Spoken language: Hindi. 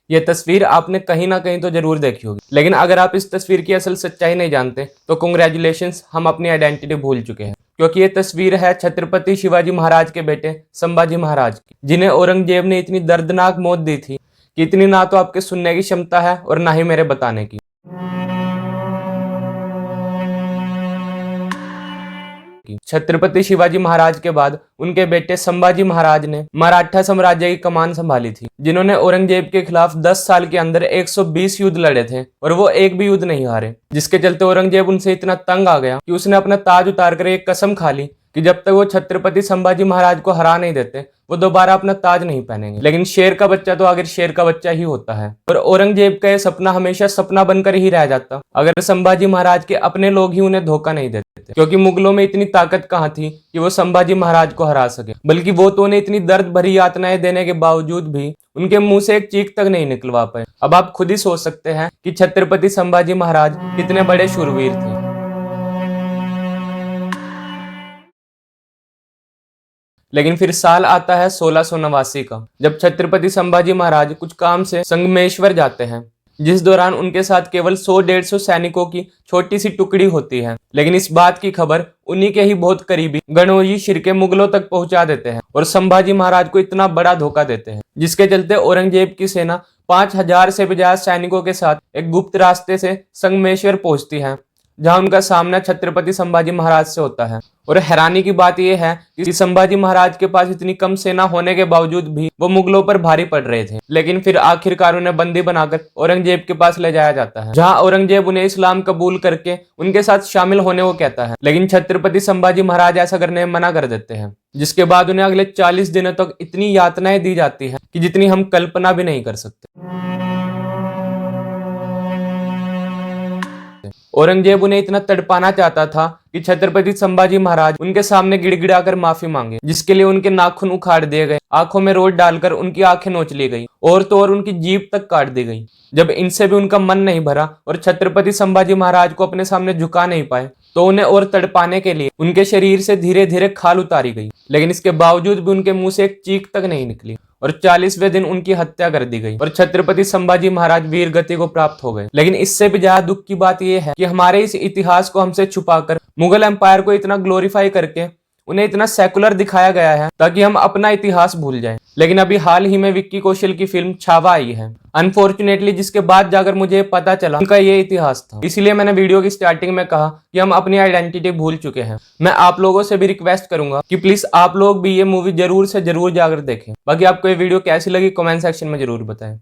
ये तस्वीर आपने कहीं ना कहीं तो जरूर देखी होगी, लेकिन अगर आप इस तस्वीर की असल सच्चाई नहीं जानते तो कांग्रेचुलेशंस, हम अपनी आइडेंटिटी भूल चुके हैं। क्योंकि ये तस्वीर है छत्रपति शिवाजी महाराज के बेटे संभाजी महाराज की, जिन्हें औरंगजेब ने इतनी दर्दनाक मौत दी थी कि इतनी ना तो आपके सुनने की क्षमता है और ना ही मेरे बताने की। छत्रपति शिवाजी महाराज के बाद उनके बेटे संभाजी महाराज ने मराठा साम्राज्य की कमान संभाली थी, जिन्होंने औरंगजेब के खिलाफ 10 साल के अंदर 120 युद्ध लड़े थे और वो एक भी युद्ध नहीं हारे, जिसके चलते औरंगजेब उनसे इतना तंग आ गया कि उसने अपना ताज उतार कर एक कसम खा ली कि जब तक वो छत्रपति संभाजी महाराज को हरा नहीं देते वो दोबारा अपना ताज नहीं पहनेंगे। लेकिन शेर का बच्चा तो आखिर शेर का बच्चा ही होता है और औरंगजेब का ये सपना हमेशा सपना बनकर ही रह जाता अगर संभाजी महाराज के अपने लोग ही उन्हें धोखा नहीं देते। क्योंकि मुगलों में इतनी ताकत कहाँ थी कि वो संभाजी महाराज को हरा सके, बल्कि वो तो उन्हें इतनी दर्द भरी यातनाएं देने के बावजूद भी उनके मुंह से एक चीख तक नहीं निकलवा पाए। अब आप खुद ही सोच सकते हैं कि छत्रपति संभाजी महाराज कितने बड़े शूरवीर थे। लेकिन फिर साल आता है 1689 का, जब छत्रपति संभाजी महाराज कुछ काम से संगमेश्वर जाते हैं, जिस दौरान उनके साथ केवल 100-150 सैनिकों की छोटी सी टुकड़ी होती है। लेकिन इस बात की खबर उन्हीं के ही बहुत करीबी गणोजी शिर्के मुगलों तक पहुंचा देते हैं और संभाजी महाराज को इतना बड़ा धोखा देते हैं, जिसके चलते औरंगजेब की सेना 5000 से भी ज्यादा सैनिकों के साथ एक गुप्त रास्ते से संगमेश्वर पहुंचती है, जहां उनका सामना छत्रपति संभाजी महाराज से होता है। और हैरानी की बात यह है कि संभाजी महाराज के पास इतनी कम सेना होने के बावजूद भी वो मुगलों पर भारी पड़ रहे थे। लेकिन फिर आखिरकार उन्हें बंदी बनाकर औरंगजेब के पास ले जाया जाता है, जहां औरंगजेब उन्हें इस्लाम कबूल करके उनके साथ शामिल होने को कहता है। लेकिन छत्रपति संभाजी महाराज ऐसा करने में मना कर देते हैं, जिसके बाद उन्हें अगले 40 दिनों तक इतनी यातनाएं दी जाती है कि जितनी हम कल्पना भी नहीं कर सकते। औरंगजेब उन्हें इतना तड़पाना चाहता था कि छत्रपति संभाजी महाराज उनके सामने गिड़गिड़ाकर माफी मांगे, जिसके लिए उनके नाखून उखाड़ दिए गए, आंखों में रोट डालकर उनकी आंखें नोच ली गई और तो और उनकी जीभ तक काट दी गई। जब इनसे भी उनका मन नहीं भरा और छत्रपति संभाजी महाराज को अपने सामने झुका नहीं पाए तो उन्हें और तड़पाने के लिए उनके शरीर से धीरे धीरे खाल उतारी गई। लेकिन इसके बावजूद भी उनके मुंह से एक चीख तक नहीं निकली और 40वें दिन उनकी हत्या कर दी गई और छत्रपति संभाजी महाराज वीर गति को प्राप्त हो गए। लेकिन इससे भी ज्यादा दुख की बात यह है कि हमारे इस इतिहास को हमसे छुपाकर मुगल एम्पायर को इतना ग्लोरीफाई करके उन्हें इतना सेकुलर दिखाया गया है ताकि हम अपना इतिहास भूल जाएं। लेकिन अभी हाल ही में विक्की कौशल की फिल्म छावा आई है, अनफॉर्चुनेटली, जिसके बाद जाकर मुझे पता चला उनका ये इतिहास था। इसलिए मैंने वीडियो की स्टार्टिंग में कहा कि हम अपनी आइडेंटिटी भूल चुके हैं। मैं आप लोगों से भी रिक्वेस्ट करूंगा कि प्लीज आप लोग भी ये मूवी जरूर से जरूर जाकर देखें। बाकी आपको ये वीडियो कैसी लगी कमेंट सेक्शन में जरूर बताएं।